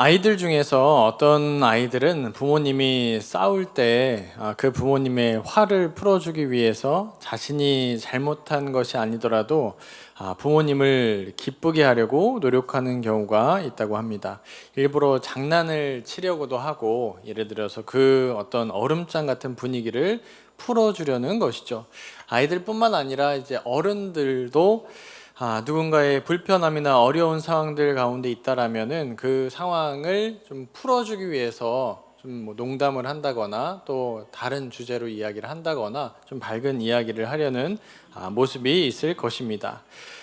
아이들 중에서 어떤 아이들은 부모님이 싸울 때 그 부모님의 화를 풀어주기 위해서 자신이 잘못한 것이 아니더라도 부모님을 기쁘게 하려고 노력하는 경우가 있다고 합니다. 일부러 장난을 치려고도 하고, 예를 들어서 그 어떤 얼음장 같은 분위기를 풀어주려는 것이죠. 아이들뿐만 아니라 이제 어른들도 누군가의 불편함이나 어려운 상황들 가운데 있다라면은 그 상황을 좀 풀어주기 위해서 좀 뭐 농담을 한다거나 또 다른 주제로 이야기를 한다거나 좀 밝은 이야기를 하려는 모습이 있을 것입니다.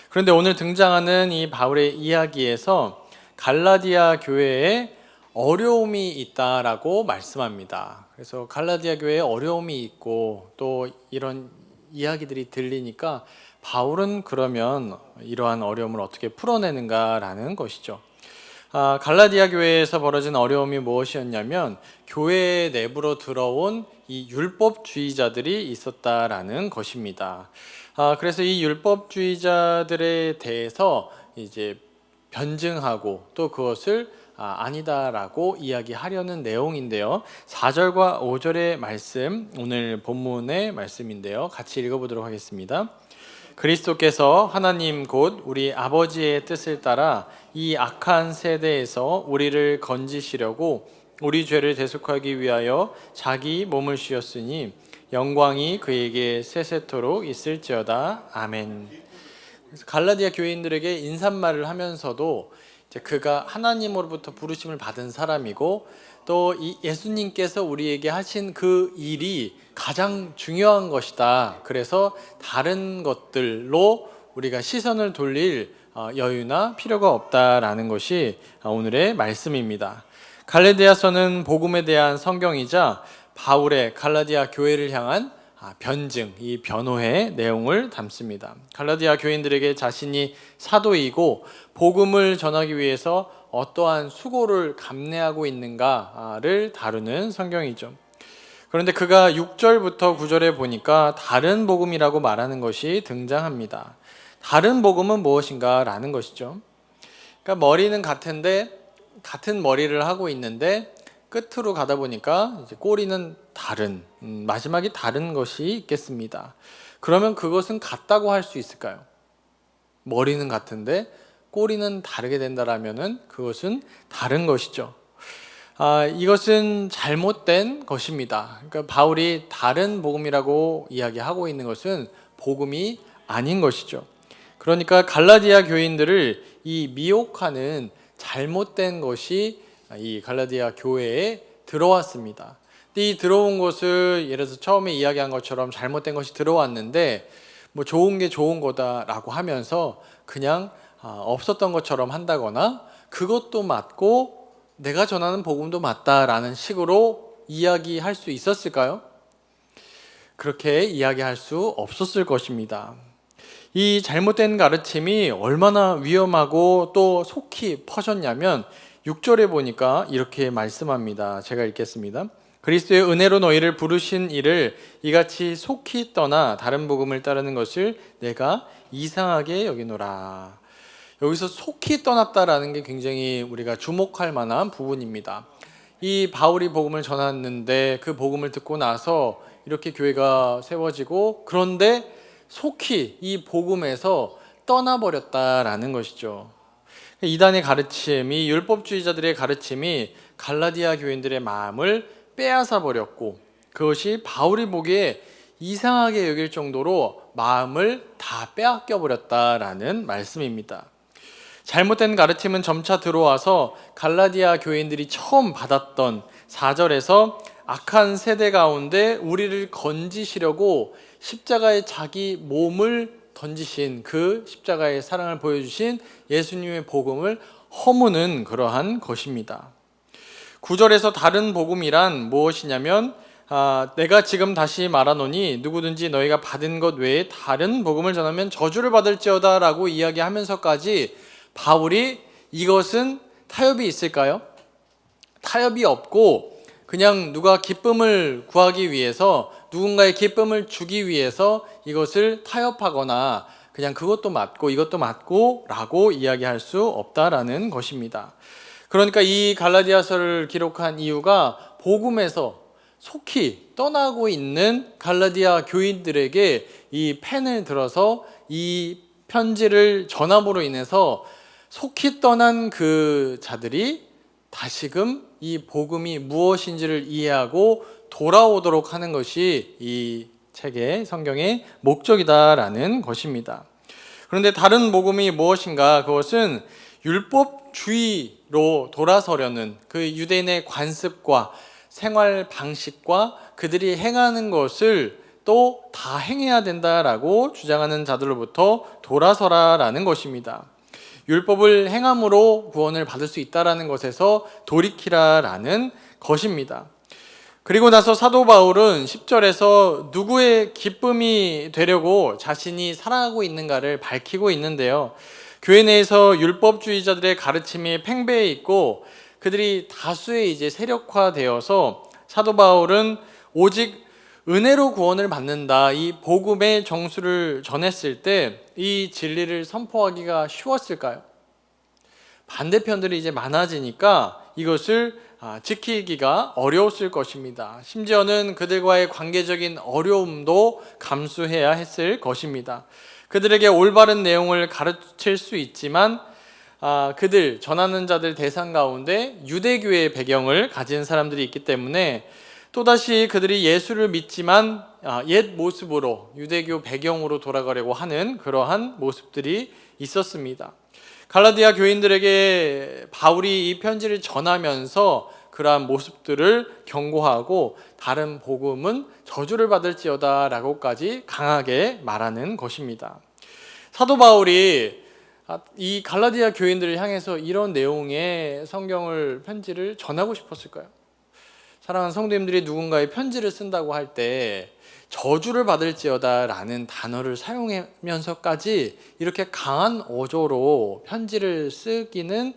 그런데 오늘 등장하는 이 바울의 이야기에서 갈라디아 교회에 어려움이 있다라고 말씀합니다. 그래서 갈라디아 교회에 어려움이 있고 또 이런 이야기들이 들리니까 바울은 그러면 이러한 어려움을 어떻게 풀어내는가라는 것이죠. 갈라디아 교회에서 벌어진 어려움이 무엇이었냐면 교회 내부로 들어온 이 율법주의자들이 있었다라는 것입니다. 그래서 이 율법주의자들에 대해서 이제 변증하고 또 그것을 아니다라고 이야기하려는 내용인데요. 4절과 5절의 말씀, 오늘 본문의 말씀인데요. 같이 읽어보도록 하겠습니다. 그리스도께서 하나님 곧 우리 아버지의 뜻을 따라 이 악한 세대에서 우리를 건지시려고 우리 죄를 대속하기 위하여 자기 몸을 씌웠으니 영광이 그에게 세세토록 있을지어다. 아멘. 그래서 갈라디아 교인들에게 인사말을 하면서도 이제 그가 하나님으로부터 부르심을 받은 사람이고 또 이 예수님께서 우리에게 하신 그 일이 가장 중요한 것이다. 그래서 다른 것들로 우리가 시선을 돌릴 여유나 필요가 없다라는 것이 오늘의 말씀입니다. 갈라디아서는 복음에 대한 성경이자 바울의 갈라디아 교회를 향한 변증, 이 변호의 내용을 담습니다. 갈라디아 교인들에게 자신이 사도이고 복음을 전하기 위해서 어떠한 수고를 감내하고 있는가를 다루는 성경이죠. 그런데 그가 6절부터 9절에 보니까 다른 복음이라고 말하는 것이 등장합니다. 다른 복음은 무엇인가 라는 것이죠. 그러니까 머리는 같은데 같은 머리를 하고 있는데 끝으로 가다 보니까 이제 꼬리는 다른, 마지막이 다른 것이 있겠습니다. 그러면 그것은 같다고 할 수 있을까요? 머리는 같은데 꼬리는 다르게 된다라면은 그것은 다른 것이죠. 이것은 잘못된 것입니다. 그러니까 바울이 다른 복음이라고 이야기하고 있는 것은 복음이 아닌 것이죠. 그러니까 갈라디아 교인들을 이 미혹하는 잘못된 것이 이 갈라디아 교회에 들어왔습니다. 근데 이 들어온 것을 예를 들어서 처음에 이야기한 것처럼 잘못된 것이 들어왔는데 뭐 좋은 게 좋은 거다라고 하면서 그냥 없었던 것처럼 한다거나 그것도 맞고 내가 전하는 복음도 맞다라는 식으로 이야기할 수 있었을까요? 그렇게 이야기할 수 없었을 것입니다. 이 잘못된 가르침이 얼마나 위험하고 또 속히 퍼졌냐면 6절에 보니까 이렇게 말씀합니다. 제가 읽겠습니다. 그리스도의 은혜로 너희를 부르신 이를 이같이 속히 떠나 다른 복음을 따르는 것을 내가 이상하게 여기노라. 여기서 속히 떠났다라는 게 굉장히 우리가 주목할 만한 부분입니다. 이 바울이 복음을 전했는데 그 복음을 듣고 나서 이렇게 교회가 세워지고 그런데 속히 이 복음에서 떠나버렸다라는 것이죠. 이단의 가르침이 율법주의자들의 가르침이 갈라디아 교인들의 마음을 빼앗아 버렸고 그것이 바울이 보기에 이상하게 여길 정도로 마음을 다 빼앗겨 버렸다라는 말씀입니다. 잘못된 가르침은 점차 들어와서 갈라디아 교인들이 처음 받았던 4절에서 악한 세대 가운데 우리를 건지시려고 십자가에 자기 몸을 던지신 그 십자가의 사랑을 보여주신 예수님의 복음을 허무는 그러한 것입니다. 9절에서 다른 복음이란 무엇이냐면 내가 지금 다시 말하노니 누구든지 너희가 받은 것 외에 다른 복음을 전하면 저주를 받을지어다 라고 이야기하면서까지 바울이 이것은 타협이 있을까요? 타협이 없고 그냥 누가 기쁨을 구하기 위해서 누군가의 기쁨을 주기 위해서 이것을 타협하거나 그냥 그것도 맞고 이것도 맞고 라고 이야기할 수 없다라는 것입니다. 그러니까 이 갈라디아서를 기록한 이유가 복음에서 속히 떠나고 있는 갈라디아 교인들에게 이 펜을 들어서 이 편지를 전함으로 인해서 속히 떠난 그 자들이 다시금 이 복음이 무엇인지를 이해하고 돌아오도록 하는 것이 이 책의 성경의 목적이다라는 것입니다. 그런데 다른 복음이 무엇인가? 그것은 율법주의로 돌아서려는 그 유대인의 관습과 생활 방식과 그들이 행하는 것을 또 다 행해야 된다라고 주장하는 자들로부터 돌아서라라는 것입니다. 율법을 행함으로 구원을 받을 수 있다라는 것에서 돌이키라라는 것입니다. 그리고 나서 사도 바울은 10절에서 누구의 기쁨이 되려고 자신이 살아가고 있는가를 밝히고 있는데요. 교회 내에서 율법주의자들의 가르침이 팽배해 있고 그들이 다수의 이제 세력화되어서 사도 바울은 오직 은혜로 구원을 받는다, 이 복음의 정수를 전했을 때 이 진리를 선포하기가 쉬웠을까요? 반대편들이 이제 많아지니까 이것을 지키기가 어려웠을 것입니다. 심지어는 그들과의 관계적인 어려움도 감수해야 했을 것입니다. 그들에게 올바른 내용을 가르칠 수 있지만 그들 전하는 자들 대상 가운데 유대교의 배경을 가진 사람들이 있기 때문에 또다시 그들이 예수를 믿지만 옛 모습으로 유대교 배경으로 돌아가려고 하는 그러한 모습들이 있었습니다. 갈라디아 교인들에게 바울이 이 편지를 전하면서 그러한 모습들을 경고하고 다른 복음은 저주를 받을지어다 라고까지 강하게 말하는 것입니다. 사도 바울이 이 갈라디아 교인들을 향해서 이런 내용의 성경을 편지를 전하고 싶었을까요? 사랑하는 성도님들이 누군가의 편지를 쓴다고 할 때 저주를 받을지어다 라는 단어를 사용하면서까지 이렇게 강한 어조로 편지를 쓰기는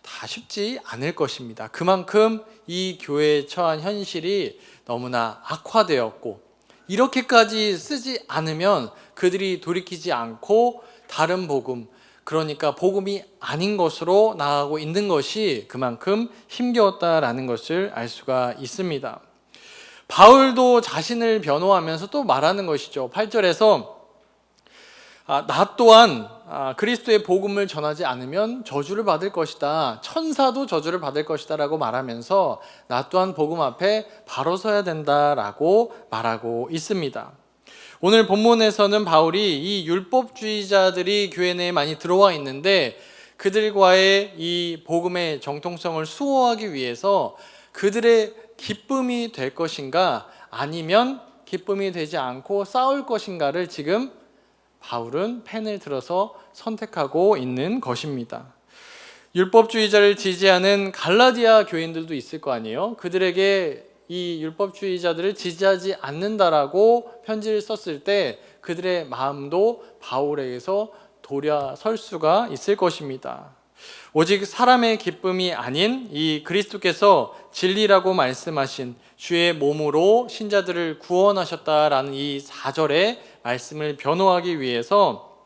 다 쉽지 않을 것입니다. 그만큼 이 교회에 처한 현실이 너무나 악화되었고 이렇게까지 쓰지 않으면 그들이 돌이키지 않고 다른 복음, 그러니까 복음이 아닌 것으로 나아가고 있는 것이 그만큼 힘겨웠다라는 것을 알 수가 있습니다. 바울도 자신을 변호하면서 또 말하는 것이죠. 8절에서 나 또한 그리스도의 복음을 전하지 않으면 저주를 받을 것이다. 천사도 저주를 받을 것이다 라고 말하면서 나 또한 복음 앞에 바로 서야 된다라고 말하고 있습니다. 오늘 본문에서는 바울이 이 율법주의자들이 교회 내에 많이 들어와 있는데 그들과의 이 복음의 정통성을 수호하기 위해서 그들의 기쁨이 될 것인가 아니면 기쁨이 되지 않고 싸울 것인가를 지금 바울은 펜을 들어서 선택하고 있는 것입니다. 율법주의자를 지지하는 갈라디아 교인들도 있을 거 아니에요. 그들에게 이 율법주의자들을 지지하지 않는다라고 편지를 썼을 때 그들의 마음도 바울에게서 돌아설 수가 있을 것입니다. 오직 사람의 기쁨이 아닌 이 그리스도께서 진리라고 말씀하신 주의 몸으로 신자들을 구원하셨다라는 이 4절의 말씀을 변호하기 위해서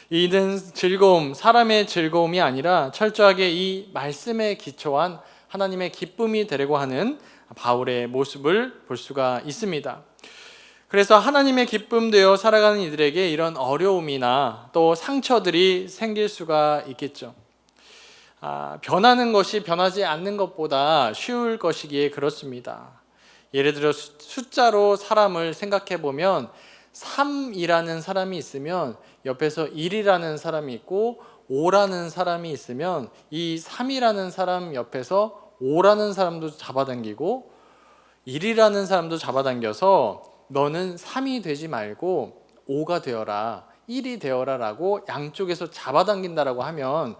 이는 즐거움, 사람의 즐거움이 아니라 철저하게 이 말씀에 기초한 하나님의 기쁨이 되려고 하는 바울의 모습을 볼 수가 있습니다. 그래서 하나님의 기쁨 되어 살아가는 이들에게 이런 어려움이나 또 상처들이 생길 수가 있겠죠. 변하는 것이 변하지 않는 것보다 쉬울 것이기에 그렇습니다. 예를 들어 숫자로 사람을 생각해 보면 3이라는 사람이 있으면 옆에서 1이라는 사람이 있고 5라는 사람이 있으면 이 3이라는 사람 옆에서 5라는 사람도 잡아당기고 1이라는 사람도 잡아당겨서 너는 3이 되지 말고 5가 되어라, 1이 되어라 라고 양쪽에서 잡아당긴다라고 하면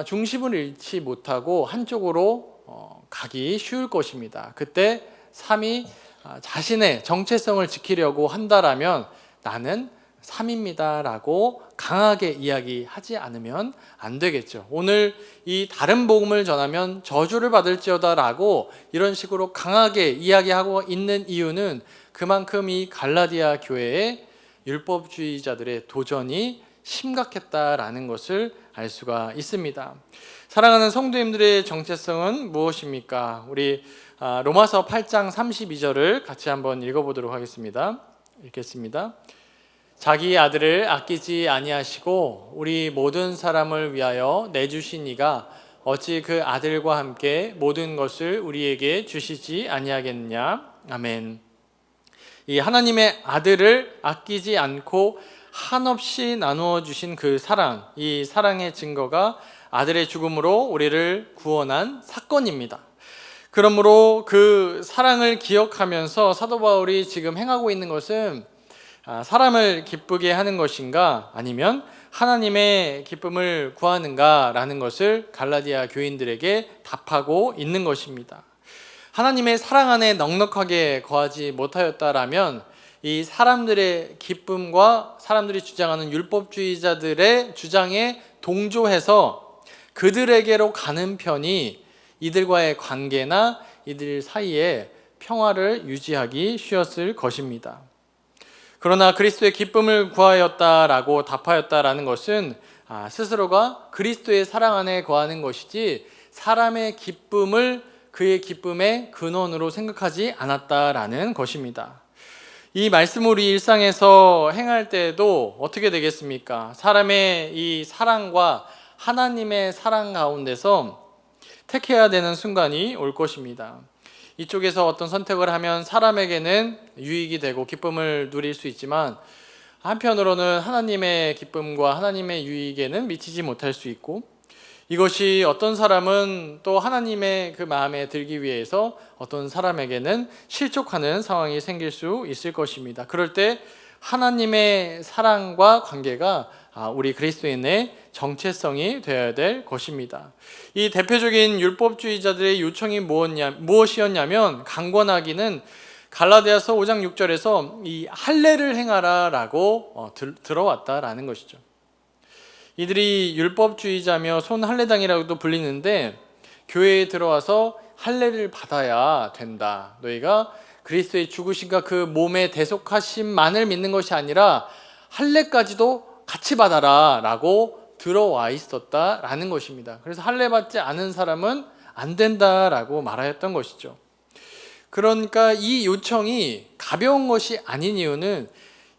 중심을 잃지 못하고 한쪽으로 가기 쉬울 것입니다. 그때 3이 자신의 정체성을 지키려고 한다라면 나는 3입니다 라고 강하게 이야기하지 않으면 안 되겠죠. 오늘 이 다른 복음을 전하면 저주를 받을지어다 라고 이런 식으로 강하게 이야기하고 있는 이유는 그만큼 이 갈라디아 교회의 율법주의자들의 도전이 심각했다라는 것을 알 수가 있습니다. 사랑하는 성도님들의 정체성은 무엇입니까? 우리 로마서 8장 32절을 같이 한번 읽어보도록 하겠습니다. 읽겠습니다. 자기 아들을 아끼지 아니하시고 우리 모든 사람을 위하여 내주신 이가 어찌 그 아들과 함께 모든 것을 우리에게 주시지 아니하겠느냐. 아멘. 이 하나님의 아들을 아끼지 않고 한없이 나누어 주신 그 사랑, 이 사랑의 증거가 아들의 죽음으로 우리를 구원한 사건입니다. 그러므로 그 사랑을 기억하면서 사도 바울이 지금 행하고 있는 것은 사람을 기쁘게 하는 것인가 아니면 하나님의 기쁨을 구하는가라는 것을 갈라디아 교인들에게 답하고 있는 것입니다. 하나님의 사랑 안에 넉넉하게 거하지 못하였다라면 이 사람들의 기쁨과 사람들이 주장하는 율법주의자들의 주장에 동조해서 그들에게로 가는 편이 이들과의 관계나 이들 사이에 평화를 유지하기 쉬웠을 것입니다. 그러나 그리스도의 기쁨을 구하였다라고 답하였다라는 것은 스스로가 그리스도의 사랑 안에 거하는 것이지 사람의 기쁨을 그의 기쁨의 근원으로 생각하지 않았다라는 것입니다. 이 말씀을 우리 일상에서 행할 때에도 어떻게 되겠습니까? 사람의 이 사랑과 하나님의 사랑 가운데서 택해야 되는 순간이 올 것입니다. 이쪽에서 어떤 선택을 하면 사람에게는 유익이 되고 기쁨을 누릴 수 있지만 한편으로는 하나님의 기쁨과 하나님의 유익에는 미치지 못할 수 있고 이것이 어떤 사람은 또 하나님의 그 마음에 들기 위해서 어떤 사람에게는 실족하는 상황이 생길 수 있을 것입니다. 그럴 때 하나님의 사랑과 관계가 우리 그리스도인의 정체성이 되어야 될 것입니다. 이 대표적인 율법주의자들의 요청이 무엇이었냐면 강권하기는 갈라디아서 5장 6절에서 이 할례를 행하라라고 들어왔다라는 것이죠. 이들이 율법주의자며 손할례당이라고도 불리는데 교회에 들어와서 할례를 받아야 된다. 너희가 그리스도의 죽으심과 그 몸의 대속하심만을 믿는 것이 아니라 할례까지도 같이 받아라 라고 들어와 있었다라는 것입니다. 그래서 할례 받지 않은 사람은 안 된다라고 말하였던 것이죠. 그러니까 이 요청이 가벼운 것이 아닌 이유는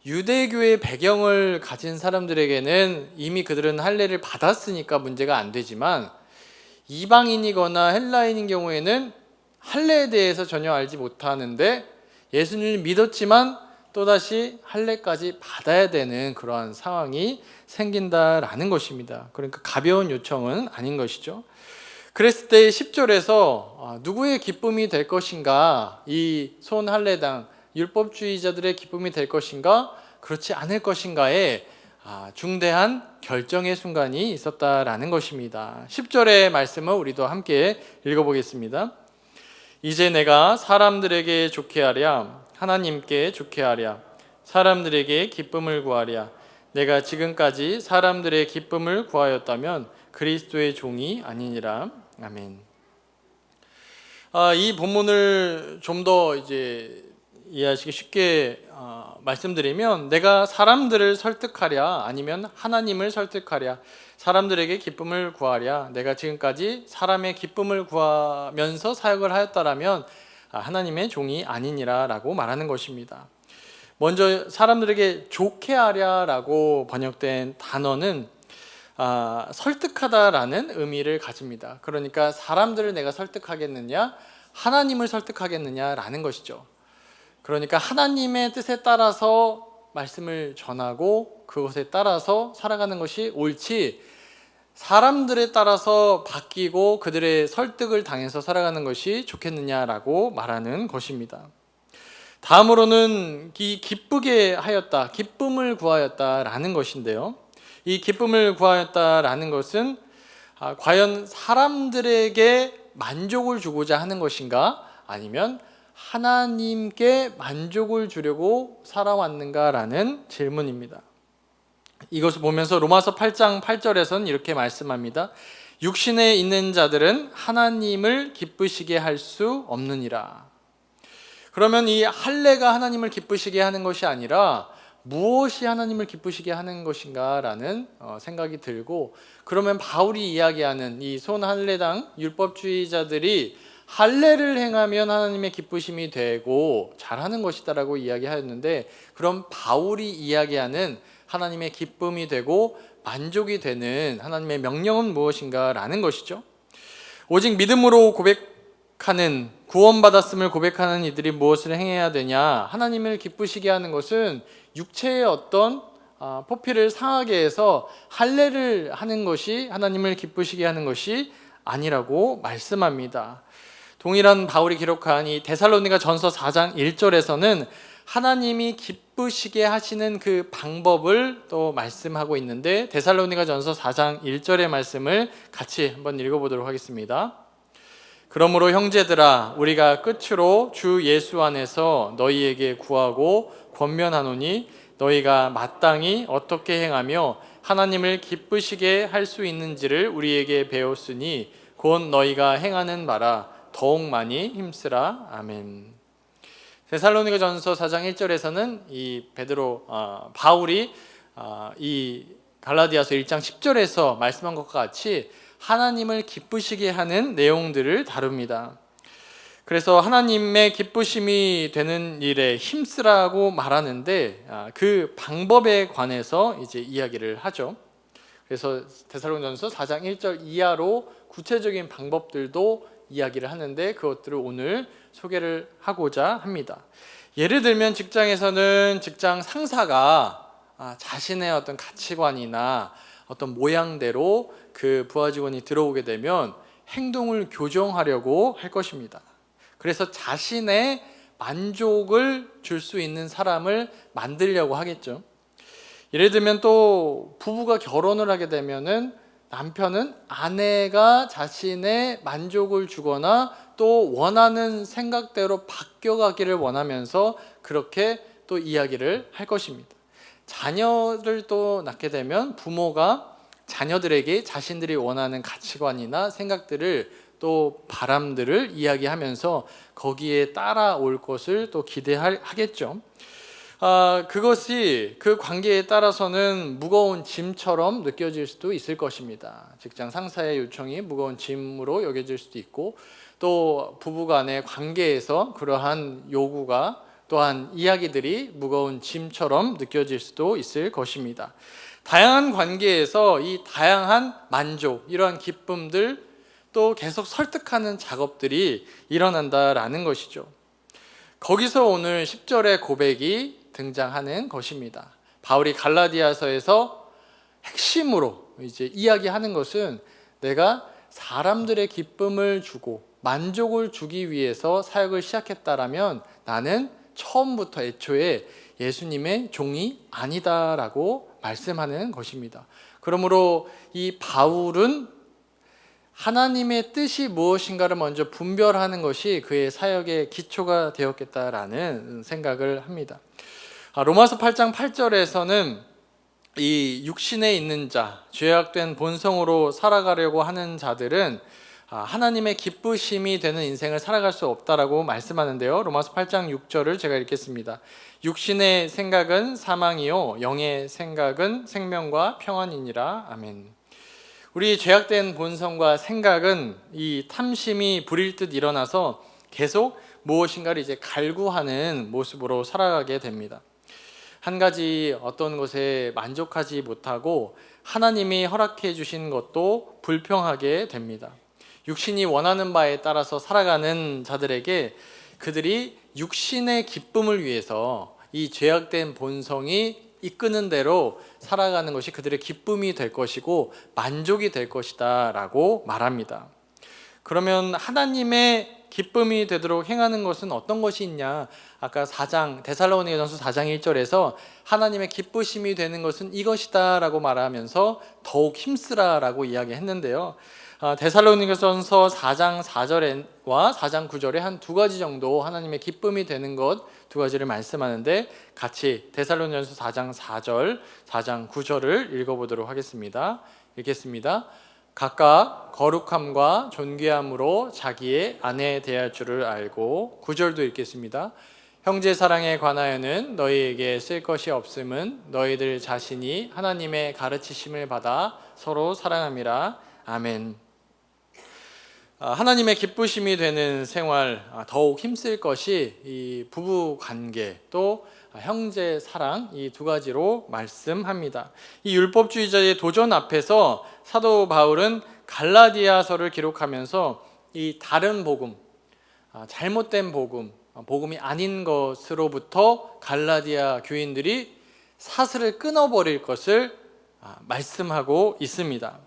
유대교의 배경을 가진 사람들에게는 이미 그들은 할례를 받았으니까 문제가 안 되지만 이방인이거나 헬라인인 경우에는 할례에 대해서 전혀 알지 못하는데 예수님을 믿었지만 또다시 할례까지 받아야 되는 그러한 상황이 생긴다라는 것입니다. 그러니까 가벼운 요청은 아닌 것이죠. 그랬을 때 10절에서 누구의 기쁨이 될 것인가, 이 손할례당 율법주의자들의 기쁨이 될 것인가 그렇지 않을 것인가에 중대한 결정의 순간이 있었다라는 것입니다. 10절의 말씀을 우리도 함께 읽어보겠습니다. 이제 내가 사람들에게 좋게 하랴 하나님께 좋게 하랴 사람들에게 기쁨을 구하랴 내가 지금까지 사람들의 기쁨을 구하였다면 그리스도의 종이 아니니라. 아멘. 이 본문을 좀 더 이해하시기 쉽게 말씀드리면 내가 사람들을 설득하랴 아니면 하나님을 설득하랴 사람들에게 기쁨을 구하랴 내가 지금까지 사람의 기쁨을 구하면서 사역을 하였다라면 하나님의 종이 아니니라 라고 말하는 것입니다. 먼저 사람들에게 좋게 하랴 라고 번역된 단어는 설득하다라는 의미를 가집니다. 그러니까 사람들을 내가 설득하겠느냐 하나님을 설득하겠느냐 라는 것이죠. 그러니까 하나님의 뜻에 따라서 말씀을 전하고 그것에 따라서 살아가는 것이 옳지 사람들에 따라서 바뀌고 그들의 설득을 당해서 살아가는 것이 좋겠느냐라고 말하는 것입니다. 다음으로는 이 기쁘게 하였다, 기쁨을 구하였다라는 것인데요. 이 기쁨을 구하였다라는 것은 과연 사람들에게 만족을 주고자 하는 것인가 아니면 하나님께 만족을 주려고 살아왔는가라는 질문입니다. 이것을 보면서 로마서 8장 8절에서는 이렇게 말씀합니다. 육신에 있는 자들은 하나님을 기쁘시게 할 수 없느니라. 그러면 이 할례가 하나님을 기쁘시게 하는 것이 아니라 무엇이 하나님을 기쁘시게 하는 것인가라는 생각이 들고, 그러면 바울이 이야기하는 이 손 할례당 율법주의자들이 할례를 행하면 하나님의 기쁘심이 되고 잘하는 것이다라고 이야기하였는데, 그럼 바울이 이야기하는 하나님의 기쁨이 되고 만족이 되는 하나님의 명령은 무엇인가라는 것이죠. 오직 믿음으로 고백하는, 구원받았음을 고백하는 이들이 무엇을 행해야 되냐? 하나님을 기쁘시게 하는 것은 육체의 어떤 포피를 상하게 해서 할례를 하는 것이 하나님을 기쁘시게 하는 것이 아니라고 말씀합니다. 동일한 바울이 기록한 이 데살로니가 전서 4장 1절에서는 하나님이 기쁘시게 하시는 그 방법을 또 말씀하고 있는데, 데살로니가 전서 4장 1절의 말씀을 같이 한번 읽어보도록 하겠습니다. 그러므로 형제들아, 우리가 끝으로 주 예수 안에서 너희에게 구하고 권면하노니, 너희가 마땅히 어떻게 행하며 하나님을 기쁘시게 할 수 있는지를 우리에게 배웠으니 곧 너희가 행하는 바라 더욱 많이 힘쓰라. 아멘. 데살로니가 전서 4장 1절에서는 이 바울이 이 갈라디아서 1장 10절에서 말씀한 것과 같이 하나님을 기쁘시게 하는 내용들을 다룹니다. 그래서 하나님의 기쁘심이 되는 일에 힘쓰라고 말하는데, 그 방법에 관해서 이제 이야기를 하죠. 그래서 데살로니가전서 4장 1절 이하로 구체적인 방법들도 이야기를 하는데, 그것들을 오늘 소개를 하고자 합니다. 예를 들면 직장에서는 직장 상사가 자신의 어떤 가치관이나 어떤 모양대로 그 부하 직원이 들어오게 되면 행동을 교정하려고 할 것입니다. 그래서 자신의 만족을 줄 수 있는 사람을 만들려고 하겠죠. 예를 들면 또 부부가 결혼을 하게 되면은 남편은 아내가 자신의 만족을 주거나 또 원하는 생각대로 바뀌어가기를 원하면서 그렇게 또 이야기를 할 것입니다. 자녀를 또 낳게 되면 부모가 자녀들에게 자신들이 원하는 가치관이나 생각들을 또 바람들을 이야기하면서 거기에 따라올 것을 또 기대하겠죠. 그것이 그 관계에 따라서는 무거운 짐처럼 느껴질 수도 있을 것입니다. 직장 상사의 요청이 무거운 짐으로 여겨질 수도 있고, 또 부부간의 관계에서 그러한 요구가 또한 이야기들이 무거운 짐처럼 느껴질 수도 있을 것입니다. 다양한 관계에서 이 다양한 만족, 이러한 기쁨들 또 계속 설득하는 작업들이 일어난다라는 것이죠. 거기서 오늘 10절의 고백이 등장하는 것입니다. 바울이 갈라디아서에서 핵심으로 이제 이야기하는 것은, 내가 사람들의 기쁨을 주고 만족을 주기 위해서 사역을 시작했다라면 나는 처음부터 애초에 예수님의 종이 아니다라고 말씀하는 것입니다. 그러므로 이 바울은 하나님의 뜻이 무엇인가를 먼저 분별하는 것이 그의 사역의 기초가 되었겠다라는 생각을 합니다. 로마서 8장 8절에서는 이 육신에 있는 자, 죄악된 본성으로 살아가려고 하는 자들은 하나님의 기쁘심이 되는 인생을 살아갈 수 없다라고 말씀하는데요. 로마서 8장 6절을 제가 읽겠습니다. 육신의 생각은 사망이요 영의 생각은 생명과 평안이니라. 아멘. 우리 죄악된 본성과 생각은 이 탐심이 불일 듯 일어나서 계속 무엇인가를 이제 갈구하는 모습으로 살아가게 됩니다. 한 가지 어떤 것에 만족하지 못하고 하나님이 허락해 주신 것도 불평하게 됩니다. 육신이 원하는 바에 따라서 살아가는 자들에게 그들이 육신의 기쁨을 위해서 이 죄악된 본성이 이끄는 대로 살아가는 것이 그들의 기쁨이 될 것이고 만족이 될 것이다 라고 말합니다. 그러면 하나님의 기쁨이 되도록 행하는 것은 어떤 것이 있냐? 아까 데살로니가전서 4장 1절에서 하나님의 기쁘심이 되는 것은 이것이다 라고 말하면서 더욱 힘쓰라 라고 이야기했는데요. 데살로니가전서 4장 4절과 4장 9절에 한 두 가지 정도 하나님의 기쁨이 되는 것 두 가지를 말씀하는데, 같이 데살로니가전서 4장 4절, 4장 9절을 읽어보도록 하겠습니다. 읽겠습니다. 각각 거룩함과 존귀함으로 자기의 아내에 대할 줄을 알고, 9절도 읽겠습니다. 형제 사랑에 관하여는 너희에게 쓸 것이 없음은 너희들 자신이 하나님의 가르치심을 받아 서로 사랑함이라. 아멘. 하나님의 기쁘심이 되는 생활, 더욱 힘쓸 것이 이 부부 관계 또 형제 사랑, 이 두 가지로 말씀합니다. 이 율법주의자의 도전 앞에서 사도 바울은 갈라디아서를 기록하면서 이 다른 복음, 잘못된 복음, 복음이 아닌 것으로부터 갈라디아 교인들이 사슬을 끊어버릴 것을 말씀하고 있습니다.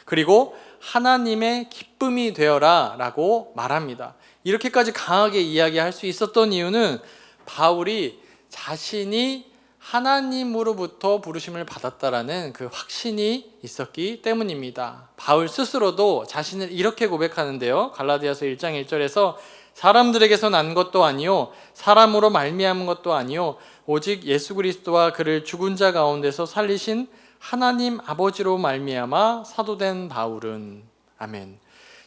그리고 하나님의 기쁨이 되어라 라고 말합니다. 이렇게까지 강하게 이야기할 수 있었던 이유는 바울이 자신이 하나님으로부터 부르심을 받았다라는 그 확신이 있었기 때문입니다. 바울 스스로도 자신을 이렇게 고백하는데요. 갈라디아서 1장 1절에서 사람들에게서 난 것도 아니요 사람으로 말미암은 것도 아니요 오직 예수 그리스도와 그를 죽은 자 가운데서 살리신 하나님 아버지로 말미암아 사도된 바울은. 아멘.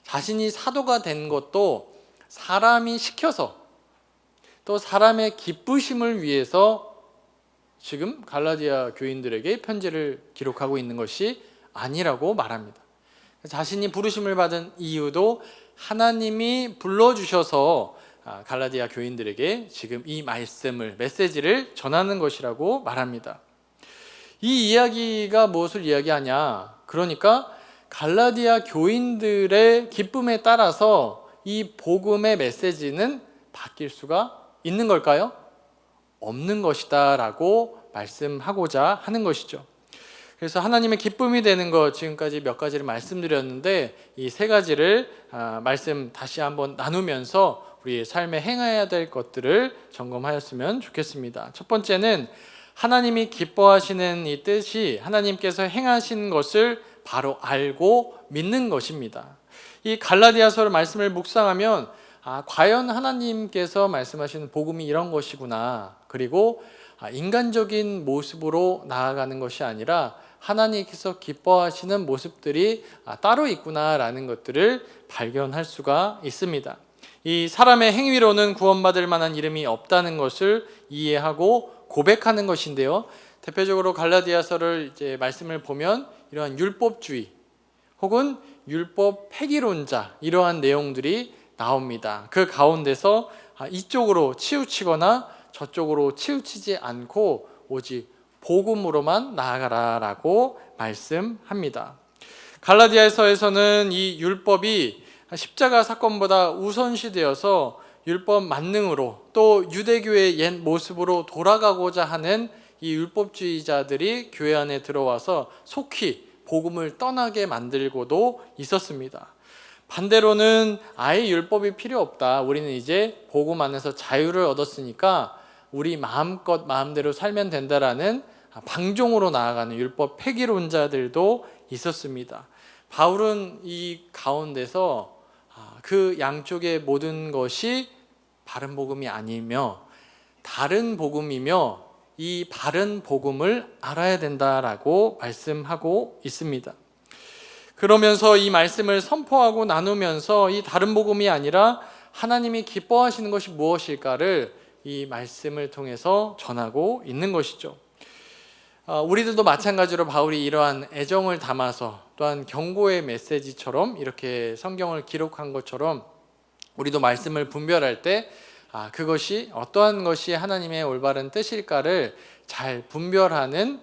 자신이 사도가 된 것도 사람이 시켜서 또 사람의 기쁘심을 위해서 지금 갈라디아 교인들에게 편지를 기록하고 있는 것이 아니라고 말합니다. 자신이 부르심을 받은 이유도 하나님이 불러주셔서 갈라디아 교인들에게 지금 이 말씀을, 메시지를 전하는 것이라고 말합니다. 이 이야기가 무엇을 이야기하냐? 그러니까 갈라디아 교인들의 기쁨에 따라서 이 복음의 메시지는 바뀔 수가 있는 걸까요? 없는 것이다 라고 말씀하고자 하는 것이죠. 그래서 하나님의 기쁨이 되는 것, 지금까지 몇 가지를 말씀드렸는데 이 세 가지를 말씀 다시 한번 나누면서 우리의 삶에 행해야 될 것들을 점검하였으면 좋겠습니다. 첫 번째는 하나님이 기뻐하시는 이 뜻이 하나님께서 행하신 것을 바로 알고 믿는 것입니다. 이 갈라디아서 말씀을 묵상하면 과연 하나님께서 말씀하시는 복음이 이런 것이구나. 그리고 인간적인 모습으로 나아가는 것이 아니라 하나님께서 기뻐하시는 모습들이 따로 있구나라는 것들을 발견할 수가 있습니다. 이 사람의 행위로는 구원받을 만한 이름이 없다는 것을 이해하고 고백하는 것인데요. 대표적으로 갈라디아서를 이제 말씀을 보면 이러한 율법주의 혹은 율법 폐기론자 이러한 내용들이 나옵니다. 그 가운데서 이쪽으로 치우치거나 저쪽으로 치우치지 않고 오직 복음으로만 나아가라라고 말씀합니다. 갈라디아서에서는 이 율법이 십자가 사건보다 우선시되어서 율법 만능으로 또 유대교의 옛 모습으로 돌아가고자 하는 이 율법주의자들이 교회 안에 들어와서 속히 복음을 떠나게 만들고도 있었습니다. 반대로는 아예 율법이 필요 없다. 우리는 이제 복음 안에서 자유를 얻었으니까 우리 마음껏 마음대로 살면 된다라는 방종으로 나아가는 율법 폐기론자들도 있었습니다. 바울은 이 가운데서 그 양쪽의 모든 것이 바른 복음이 아니며 다른 복음이며 이 바른 복음을 알아야 된다라고 말씀하고 있습니다. 그러면서 이 말씀을 선포하고 나누면서 이 다른 복음이 아니라 하나님이 기뻐하시는 것이 무엇일까를 이 말씀을 통해서 전하고 있는 것이죠. 우리들도 마찬가지로 바울이 이러한 애정을 담아서 또한 경고의 메시지처럼 이렇게 성경을 기록한 것처럼 우리도 말씀을 분별할 때 그것이 어떠한 것이 하나님의 올바른 뜻일까를 잘 분별하는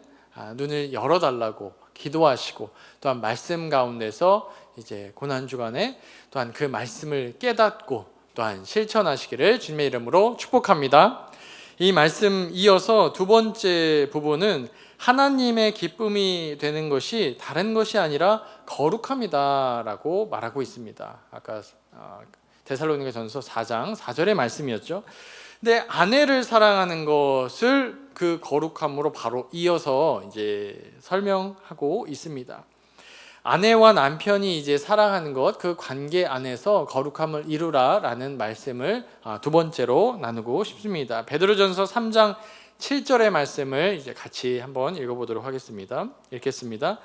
눈을 열어달라고 기도하시고 또한 말씀 가운데서 이제 고난주간에 또한 그 말씀을 깨닫고 또한 실천하시기를 주님의 이름으로 축복합니다. 이 말씀 이어서 두 번째 부분은 하나님의 기쁨이 되는 것이 다른 것이 아니라 거룩함이다라고 말하고 있습니다. 아까 데살로니가전서 4장 4절의 말씀이었죠. 근데 아내를 사랑하는 것을 그 거룩함으로 바로 이어서 이제 설명하고 있습니다. 아내와 남편이 이제 사랑하는 것, 그 관계 안에서 거룩함을 이루라라는 말씀을 두 번째로 나누고 싶습니다. 베드로전서 3장 7절의 말씀을 이제 같이 한번 읽어보도록 하겠습니다. 읽겠습니다.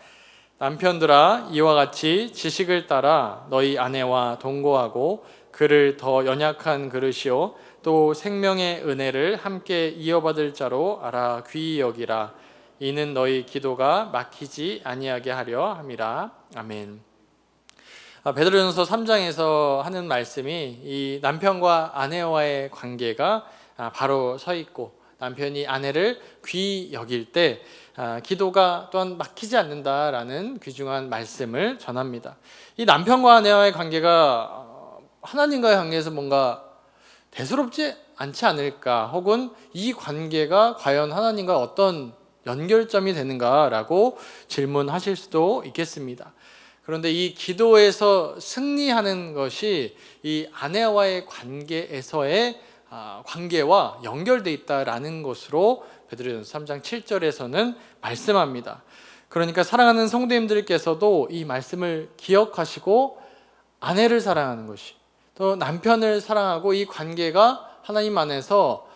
남편들아 이와 같이 지식을 따라 너희 아내와 동거하고 그를 더 연약한 그릇이요 또 생명의 은혜를 함께 이어받을 자로 알아 귀히 여기라. 이는 너희 기도가 막히지 아니하게 하려 함이라. 아멘. 베드로전서 3장에서 하는 말씀이 이 남편과 아내와의 관계가 바로 서 있고, 남편이 아내를 귀히 여길 때 기도가 또한 막히지 않는다라는 귀중한 말씀을 전합니다. 이 남편과 아내와의 관계가 하나님과의 관계에서 뭔가 대수롭지 않지 않을까, 혹은 이 관계가 과연 하나님과 어떤 연결점이 되는가라고 질문하실 수도 있겠습니다. 그런데 이 기도에서 승리하는 것이 이 아내와의 관계에서의 관계와 연결되어 있다라는 것으로 베드로전서 3장 7절에서는 말씀합니다. 그러니까 사랑하는 성도님들께서도 이 말씀을 기억하시고 아내를 사랑하는 것이, 또 남편을 사랑하고 이 관계가 하나님 안에서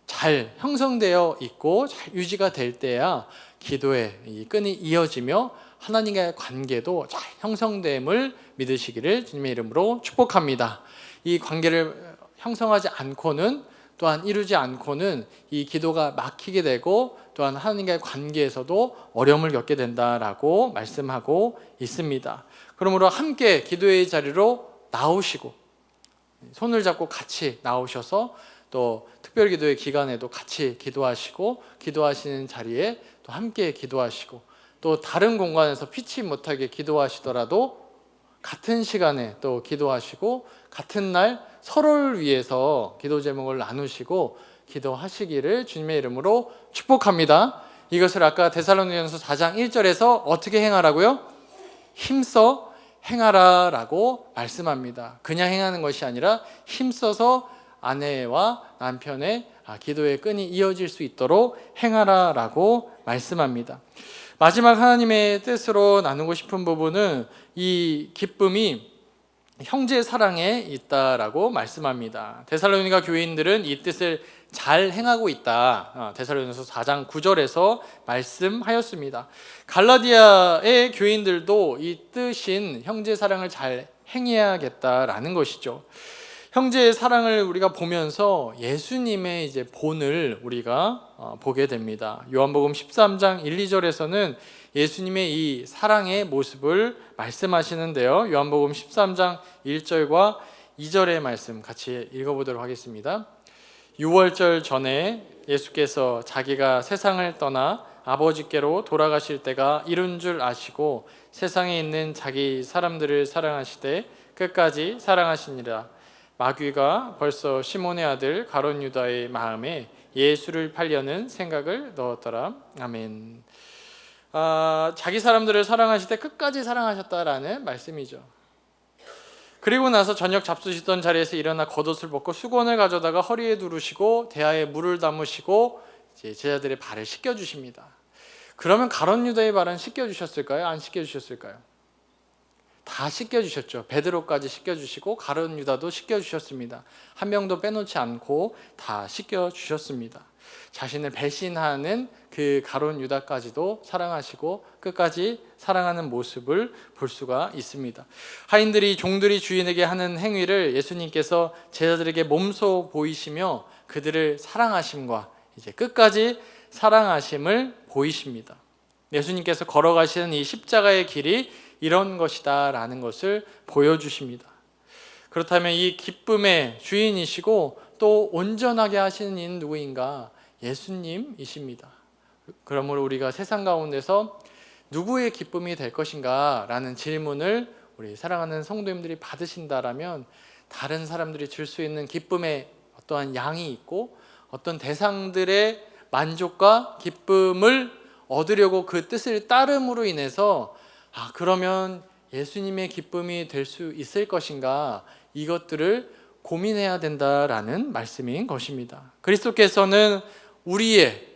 잘 형성되어 있고 잘 유지가 될 때야 기도의 이 끈이 이어지며 하나님과의 관계도 잘 형성됨을 믿으시기를 주님의 이름으로 축복합니다. 이 관계를 형성하지 않고는, 또한 이루지 않고는 이 기도가 막히게 되고, 또한 하나님과의 관계에서도 어려움을 겪게 된다라고 말씀하고 있습니다. 그러므로 함께 기도의 자리로 나오시고, 손을 잡고 같이 나오셔서 또 특별기도의 기간에도 같이 기도하시고, 기도하시는 자리에 또 함께 기도하시고, 또 다른 공간에서 피치 못하게 기도하시더라도 같은 시간에 또 기도하시고, 같은 날 서로를 위해서 기도 제목을 나누시고 기도하시기를 주님의 이름으로 축복합니다. 이것을 아까 데살로니가전서 4장 1절에서 어떻게 행하라고요? 힘써 행하라 라고 말씀합니다. 그냥 행하는 것이 아니라 힘써서 아내와 남편의 기도의 끈이 이어질 수 있도록 행하라 라고 말씀합니다. 마지막 하나님의 뜻으로 나누고 싶은 부분은 이 기쁨이 형제 사랑에 있다라고 말씀합니다. 데살로니가 교인들은 이 뜻을 잘 행하고 있다, 데살로니가서 4장 9절에서 말씀하였습니다. 갈라디아의 교인들도 이 뜻인 형제 사랑을 잘 행해야겠다라는 것이죠. 형제의 사랑을 우리가 보면서 예수님의 이제 본을 우리가 보게 됩니다. 요한복음 13장 1, 2절에서는 예수님의 이 사랑의 모습을 말씀하시는데요. 요한복음 13장 1절과 2절의 말씀 같이 읽어보도록 하겠습니다. 6월절 전에 예수께서 자기가 세상을 떠나 아버지께로 돌아가실 때가 이른 줄 아시고 세상에 있는 자기 사람들을 사랑하시되 끝까지 사랑하시니라. 마귀가 벌써 시몬의 아들 가룟 유다의 마음에 예수를 팔려는 생각을 넣었더라. 아멘. 자기 사람들을 사랑하실 때 끝까지 사랑하셨다라는 말씀이죠. 그리고 나서 저녁 잡수시던 자리에서 일어나 겉옷을 벗고 수건을 가져다가 허리에 두르시고 대야에 물을 담으시고 이제 제자들의 발을 씻겨주십니다. 그러면 가룟 유다의 발은 씻겨주셨을까요? 안 씻겨주셨을까요? 다 씻겨주셨죠. 베드로까지 씻겨주시고 가룟 유다도 씻겨주셨습니다. 한 명도 빼놓지 않고 다 씻겨주셨습니다. 자신을 배신하는 그 가룟 유다까지도 사랑하시고 끝까지 사랑하는 모습을 볼 수가 있습니다. 하인들이 종들이 주인에게 하는 행위를 예수님께서 제자들에게 몸소 보이시며 그들을 사랑하심과 이제 끝까지 사랑하심을 보이십니다. 예수님께서 걸어가시는 이 십자가의 길이 이런 것이다 라는 것을 보여주십니다. 그렇다면 이 기쁨의 주인이시고 또 온전하게 하시는 이는 누구인가? 예수님이십니다. 그러므로 우리가 세상 가운데서 누구의 기쁨이 될 것인가 라는 질문을 우리 사랑하는 성도님들이 받으신다라면 다른 사람들이 줄 수 있는 기쁨의 어떠한 양이 있고 어떤 대상들의 만족과 기쁨을 얻으려고 그 뜻을 따름으로 인해서 그러면 예수님의 기쁨이 될 수 있을 것인가, 이것들을 고민해야 된다라는 말씀인 것입니다. 그리스도께서는 우리의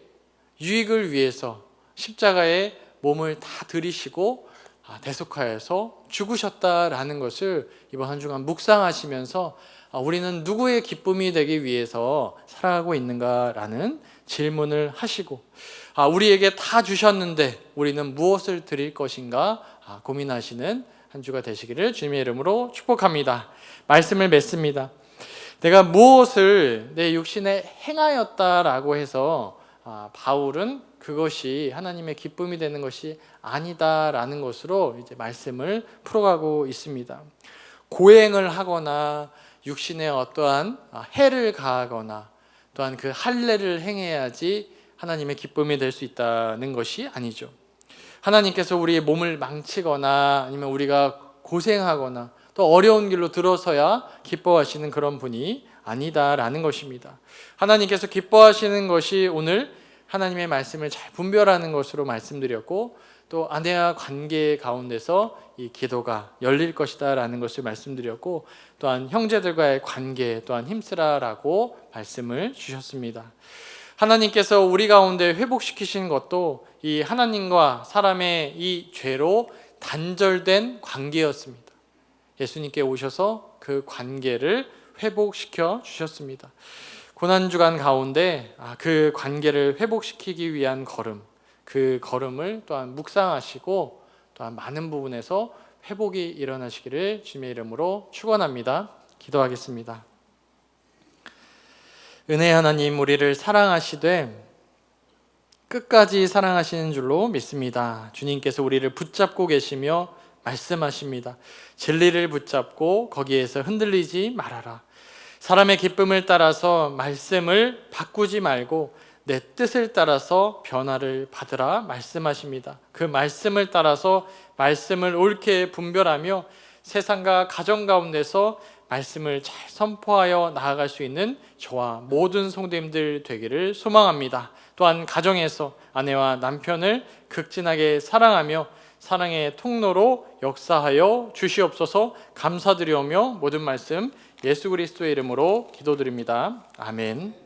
유익을 위해서 십자가에 몸을 다 들이시고 대속하여서 죽으셨다라는 것을 이번 한 주간 묵상하시면서 우리는 누구의 기쁨이 되기 위해서 살아가고 있는가라는 질문을 하시고 우리에게 다 주셨는데 우리는 무엇을 드릴 것인가 고민하시는 한 주가 되시기를 주님의 이름으로 축복합니다. 말씀을 맺습니다. 내가 무엇을 내 육신에 행하였다라고 해서 바울은 그것이 하나님의 기쁨이 되는 것이 아니다라는 것으로 이제 말씀을 풀어가고 있습니다. 고행을 하거나 육신에 어떠한 해를 가하거나 또한 그 할례를 행해야지 하나님의 기쁨이 될 수 있다는 것이 아니죠. 하나님께서 우리의 몸을 망치거나 아니면 우리가 고생하거나 또 어려운 길로 들어서야 기뻐하시는 그런 분이 아니다라는 것입니다. 하나님께서 기뻐하시는 것이 오늘 하나님의 말씀을 잘 분별하는 것으로 말씀드렸고, 또 아내와 관계 가운데서 이 기도가 열릴 것이다 라는 것을 말씀드렸고, 또한 형제들과의 관계 또한 힘쓰라라고 말씀을 주셨습니다. 하나님께서 우리 가운데 회복시키신 것도 이 하나님과 사람의 이 죄로 단절된 관계였습니다. 예수님께 오셔서 그 관계를 회복시켜 주셨습니다. 고난주간 가운데 그 관계를 회복시키기 위한 걸음, 그 걸음을 또한 묵상하시고 또한 많은 부분에서 회복이 일어나시기를 주님의 이름으로 축원합니다. 기도하겠습니다. 은혜 하나님, 우리를 사랑하시되 끝까지 사랑하시는 줄로 믿습니다. 주님께서 우리를 붙잡고 계시며 말씀하십니다. 진리를 붙잡고 거기에서 흔들리지 말아라. 사람의 기쁨을 따라서 말씀을 바꾸지 말고 내 뜻을 따라서 변화를 받으라 말씀하십니다. 그 말씀을 따라서 말씀을 옳게 분별하며 세상과 가정 가운데서 말씀을 잘 선포하여 나아갈 수 있는 저와 모든 성도님들 되기를 소망합니다. 또한 가정에서 아내와 남편을 극진하게 사랑하며 사랑의 통로로 역사하여 주시옵소서. 감사드리오며 모든 말씀 예수 그리스도의 이름으로 기도드립니다. 아멘.